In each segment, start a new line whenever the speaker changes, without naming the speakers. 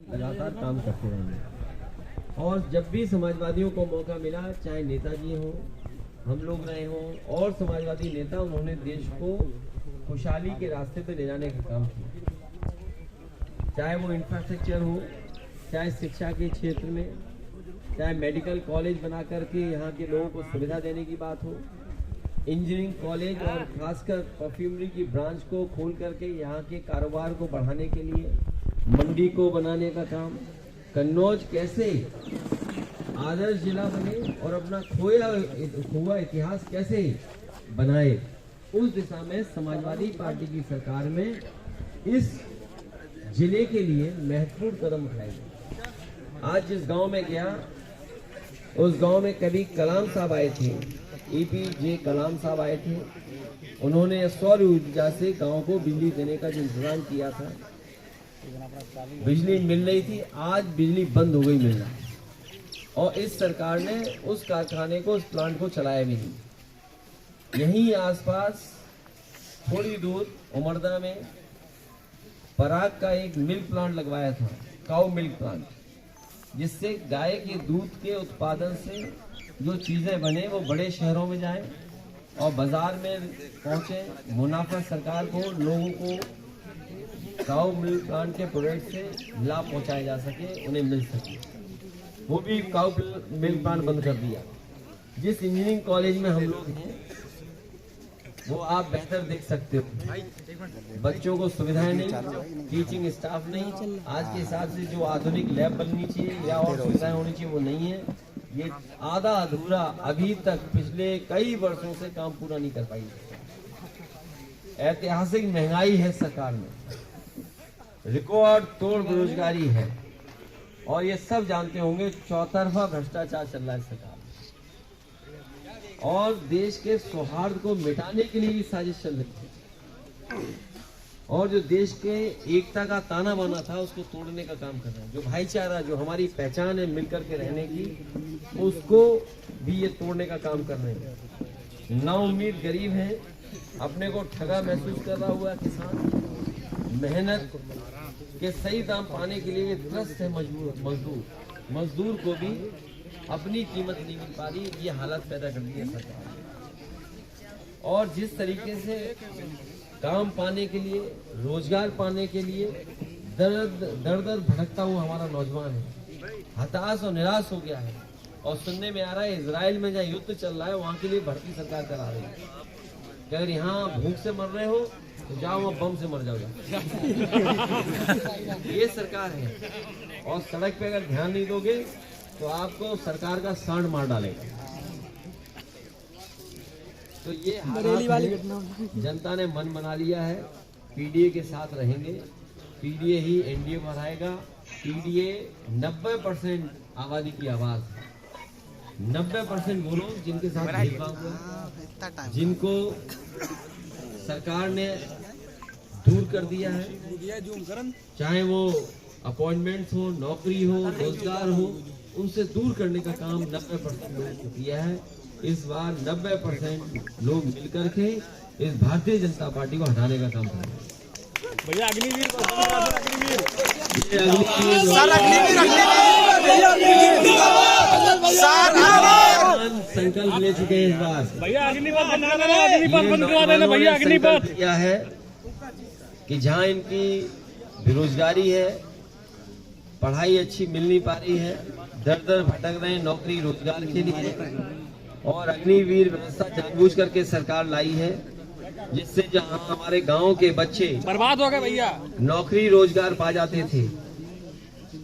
लगातार काम करते रहेंगे और जब भी समाजवादियों को मौका मिला, चाहे नेताजी हों, हम लोग रहे हों और समाजवादी नेता, उन्होंने देश को खुशहाली के रास्ते पर ले जाने का काम किया। चाहे वो इंफ्रास्ट्रक्चर हो, चाहे शिक्षा के क्षेत्र में, चाहे मेडिकल कॉलेज बना करके यहाँ के लोगों को सुविधा देने की बात हो, इंजीनियरिंग कॉलेज और खासकर परफ्यूमरी की ब्रांच को खोल करके यहाँ के कारोबार को बढ़ाने के लिए मंडी को बनाने का काम, कन्नौज कैसे आदर्श जिला बने और अपना खोया हुआ इतिहास कैसे बनाए, उस दिशा में समाजवादी पार्टी की सरकार में इस जिले के लिए महत्वपूर्ण कदम उठाए गए। आज जिस गांव में गया, उस गांव में कभी कलाम साहब आए थे, APJ कलाम साहब आए थे। उन्होंने सौर ऊर्जा से गांव को बिजली देने का जो इंतजाम किया था, बिजली मिल रही थी, आज बिजली बंद हो गई मिलना, और इस सरकार ने उस कारखाने को, उस प्लांट को चलाया भी नहीं। यहीं आसपास थोड़ी दूर उमरदा में पराग का एक मिल्क प्लांट लगवाया था, काऊ मिल्क प्लांट, जिससे गाय के दूध के उत्पादन से जो चीजें बने वो बड़े शहरों में जाएं और बाजार में पहुंचे, मुनाफा सरकार को, लोगों को काऊ मिल्क प्लांट के प्रोडक्ट से लाभ पहुंचाया जा सके, उन्हें मिल सके। वो भी काऊ मिल्क प्लांट बंद कर दिया। जिस इंजीनियरिंग कॉलेज में हम लोग हैं वो आप बेहतर देख सकते हो, बच्चों को सुविधाएं नहीं, टीचिंग स्टाफ नहीं, आज के हिसाब से जो आधुनिक लैब बननी चाहिए या और सुविधाएं होनी चाहिए वो नहीं है। ये आधा अधूरा अभी तक पिछले कई वर्षों से काम पूरा नहीं कर पाई। ऐतिहासिक महंगाई है सरकार में, रिकॉर्ड तोड़ बेरोजगारी है, और ये सब जानते होंगे चौतरफा भ्रष्टाचार चल रहा है सरकार, और देश के सौहार्द को मिटाने के लिए भी साजिश चल रही है, और जो देश के एकता का ताना बाना था उसको तोड़ने का काम कर रहे हैं। जो भाईचारा, जो हमारी पहचान है मिलकर के रहने की, उसको भी ये तोड़ने का काम कर रहे हैं। नाउम्मीद गरीब हैं, अपने को ठगा महसूस कर रहा हुआ किसान, मेहनत के सही दाम पाने के लिए त्रस्त है मजदूर को भी अपनी कीमत नहीं मिल पा रही। ये हालत पैदा कर दी है सरकार। और जिस तरीके से काम पाने के लिए, रोजगार पाने के लिए दर भटकता हुआ हमारा नौजवान है, हताश और निराश हो गया है। और सुनने में आ रहा है इजराइल में जहाँ युद्ध चल रहा है वहां के लिए भर्ती सरकार करा रही है कि अगर यहाँ भूख से मर रहे हो तो जाओ वहाँ बम से मर जाओ। ये सरकार है, और सड़क पे अगर ध्यान नहीं दोगे तो आपको सरकार का सांड मार डालेगा। तो ये वाली जनता ने मन बना लिया है, PDA के साथ रहेंगे, PDA ही NDA को हराएगा। PDA 90% आबादी की आवाज है, 90% वो लोग जिनके साथ भेदभाव हुआ, जिनको सरकार ने दूर कर दिया है, चाहे वो अपॉइंटमेंट्स हो, नौकरी हो, रोजगार हो, उनसे दूर करने का काम 90% लोगों को किया है। इस बार 90% लोग मिलकर के इस भारतीय जनता पार्टी को हटाने का काम करेंगे।
भैया अग्निवीर
संकल्प ले चुके हैं इस बार।
भैया अग्निपथ बंद करवा देना भैया। अग्निपथ
किया है कि जहाँ इनकी बेरोजगारी है, पढ़ाई अच्छी मिल नहीं पा रही है, दर भटक रहे हैं नौकरी रोजगार के लिए, और अग्निवीर व्यवस्था जानबूझ करके सरकार लाई है, जिससे जहां हमारे गांव के बच्चे
बर्बाद हो गए भैया,
नौकरी रोजगार पा जाते थे,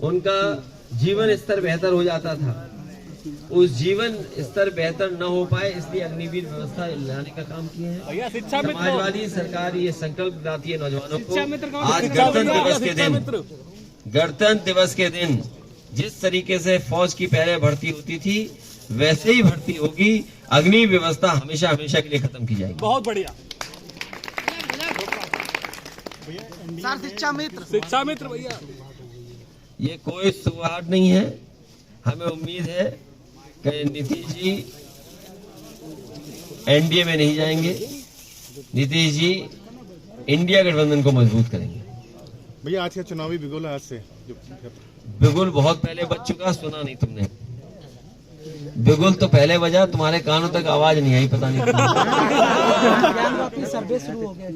उनका जीवन स्तर बेहतर हो जाता था, उस जीवन स्तर बेहतर न हो पाए, इसलिए अग्निवीर व्यवस्था लाने का काम किए हैं। समाजवादी सरकार ये संकल्प दिलाती है नौजवानों को। आज गणतंत्र दिवस के दिन जिस तरीके से फौज की पहले भर्ती होती थी, वैसे ही भर्ती होगी। अग्नि व्यवस्था हमेशा हमेशा के लिए खत्म की जाएगी।
बहुत बढ़िया शिक्षा मित्र भैया,
ये कोई सुवाद नहीं है। हमें उम्मीद है कि नीतीश जी NDA में नहीं जाएंगे, नीतीश जी इंडिया गठबंधन को मजबूत करेंगे।
भैया आज का चुनावी बिगुल आज से
बिगुल बहुत पहले बज चुका, सुना नहीं तुमने। बिगुल तो पहले बजा, तुम्हारे कानों तक आवाज नहीं आई, पता नहीं
सर्वे शुरू हो गया।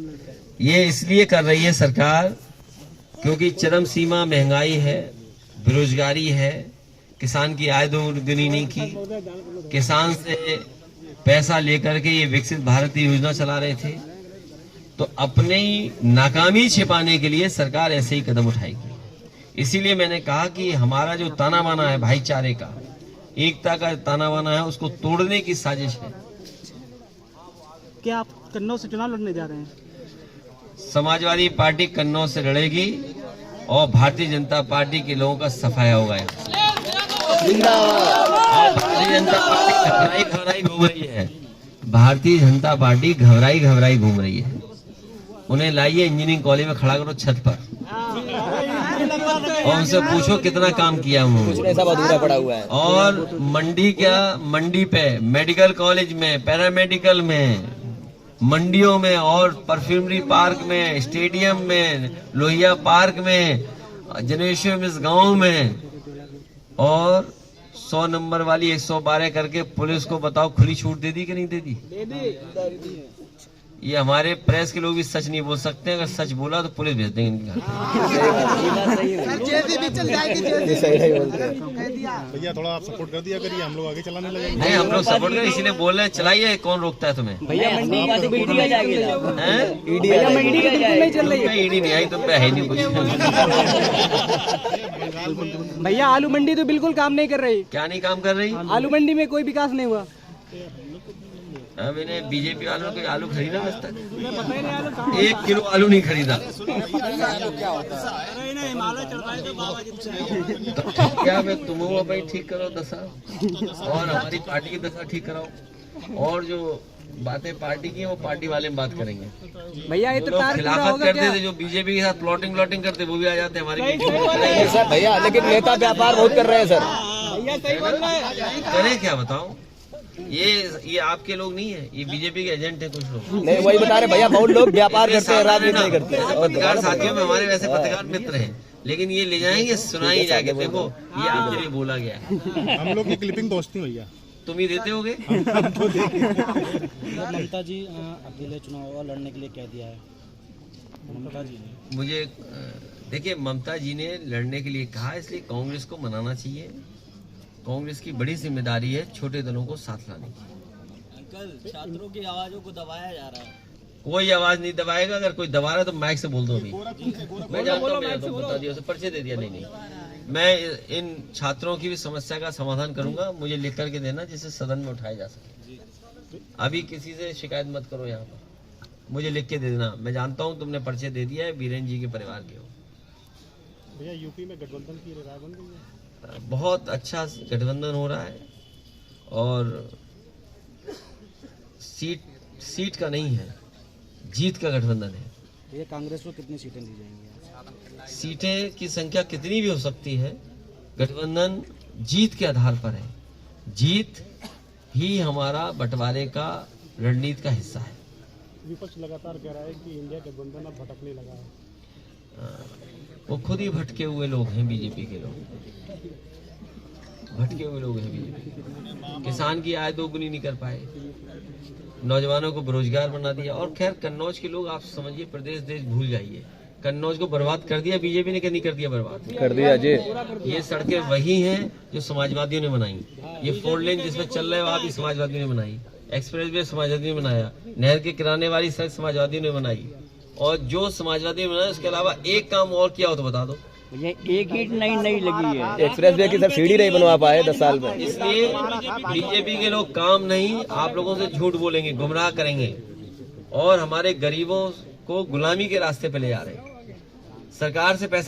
ये इसलिए कर रही है सरकार क्योंकि चरम सीमा महंगाई है, बेरोजगारी है, किसान की आय दोगुनी नहीं की, किसान से पैसा लेकर के ये विकसित भारत की योजना चला रहे थे। तो अपनी नाकामी छिपाने के लिए सरकार ऐसे ही कदम उठाएगी। इसीलिए मैंने कहा कि हमारा जो ताना बाना है भाईचारे का, एकता का ताना बाना है, उसको तोड़ने की साजिश है।
क्या आप कन्नौज से चुनाव लड़ने जा रहे हैं?
समाजवादी पार्टी कन्नौज से लड़ेगी और भारतीय जनता पार्टी के लोगों का सफाया होगा। भारतीय जनता पार्टी घबराई घूम रही है, भारतीय जनता पार्टी घबराई घूम रही है। उन्हें लाइए इंजीनियरिंग कॉलेज में खड़ा करो छत पर और उनसे पूछो कितना काम किया उन्होंने,
सब अधूरा पड़ा हुआ है।
और मंडी पे, मेडिकल कॉलेज में, पैरामेडिकल में, मंडियों में और परफ्यूमरी पार्क में, स्टेडियम में, लोहिया पार्क में, जनेश्वर मिस गांव में, और 100 नंबर वाली 112 करके पुलिस को बताओ खुली छूट दे दी कि नहीं दे दी? ये हमारे प्रेस के लोग भी सच नहीं बोल सकते, अगर सच बोला तो पुलिस भेज देंगे इनके
भैया थोड़ा आप सपोर्ट कर दिया करिए, हम लोग आगे चलाने लगे।
नहीं, हम लोग सपोर्ट करें, इसीलिए बोल रहे हैं चलाइए। कौन रोकता है तुम्हें?
भैया मंडी का तो ईडी आ जाएगी,
ईडी नहीं आई तुम पे है नहीं कुछ।
भैया आलू मंडी तो बिल्कुल काम नहीं कर रही।
क्या नहीं काम कर रही?
आलू मंडी में कोई विकास नहीं हुआ।
अब इन्हें बीजेपी वालों ने आलू खरीदा आज तक? 1 किलो आलू नहीं खरीदा। तो क्या मैं तुम भाई ठीक करो दशा, और हमारी पार्टी की दशा ठीक कराओ, और जो बातें पार्टी की है वो पार्टी वाले में बात करेंगे।
भैया ये तो
लोग खिलाफत करते थे, जो बीजेपी के साथ प्लॉटिंग करते वो भी आ जाते हमारे बीच में।
भैया लेकिन नेता व्यापार बहुत कर रहे हैं सर।
करें क्या बताओ? ये आपके लोग नहीं है, ये बीजेपी के एजेंट है कुछ लोग।
नहीं वही बता रहे भैया, बहुत लोग व्यापार करते हैं, राजनीति नहीं करते।
पत्रकार साथियों में हमारे वैसे पत्रकार मित्र हैं, लेकिन ये ले जाएंगे सुनाई जाके, देखो ये आपके लिए बोला गया है।
हम लोग की क्लिपिंग दोस्ती भैया
तुम ही देते होगे।
ममता जी अकेले चुनाव लड़ने के लिए कह दिया है ममता जी ने।
मुझे देखिए, ममता जी ने लड़ने के लिए कहा, इसलिए कांग्रेस को मनाना चाहिए। कांग्रेस की बड़ी जिम्मेदारी है छोटे दलों को साथ लाने की।
अंकल छात्रों की आवाजों को दबाया जा रहा है।
कोई आवाज नहीं दबाएगा, अगर कोई दबा रहा है तो माइक से बोल दो अभी। मैं जानता हूँ, मैंने तो बता दिया, उसे पर्चे दे दिया। नहीं, मैं इन छात्रों की भी समस्या का समाधान करूंगा। मुझे लिख करके देना जिसे सदन में उठाया जा सके। अभी किसी से शिकायत मत करो यहाँ पर, मुझे लिख के दे देना। मैं जानता हूँ तुमने पर्चे दे दिया है, बीरेन जी के परिवार के हो।
भैया यूपी में गठबंधन की राय बन गई है।
बहुत अच्छा गठबंधन हो रहा है, और सीट का नहीं है, जीत का गठबंधन है।
ये कांग्रेस को कितनी सीटें दी जाएंगी?
सीटें की संख्या कितनी भी हो सकती है, गठबंधन जीत के आधार पर है। जीत ही हमारा बंटवारे का रणनीति का हिस्सा है।
विपक्ष लगातार कह रहा है कि इंडिया गठबंधन अब भटकने लगा है।
वो खुद ही भटके हुए लोग हैं, बीजेपी के लोग भटके हुए लोग हैं। बीजेपी किसान की आय दोगुनी नहीं कर पाए, नौजवानों को बेरोजगार बना दिया। और खैर कन्नौज के लोग आप समझिए, प्रदेश देश भूल जाइए, कन्नौज को बर्बाद कर दिया बीजेपी ने। नहीं कर दिया बर्बाद,
कर दिया जी।
ये सड़कें वही हैं जो समाजवादियों ने बनाई। ये 4 लेन जिसमें चल रहे हो आप, भी समाजवादियों ने बनाई। एक्सप्रेस वे समाजवादियों ने बनाया। नहर के किराने वाली सड़क समाजवादियों ने बनाई। और जो समाजवादी ने बनाया, उसके अलावा एक काम और किया हो तो बता दो।
ये एक ईंट नहीं लगी है। एक्सप्रेस वे की सर सीढ़ी नहीं बनवा पाए 10 साल में।
इसलिए बीजेपी के लोग काम नहीं, आप लोगों से झूठ बोलेंगे, गुमराह करेंगे, और हमारे गरीबों को गुलामी के रास्ते पे ले जा रहे हैं। सरकार से पैसा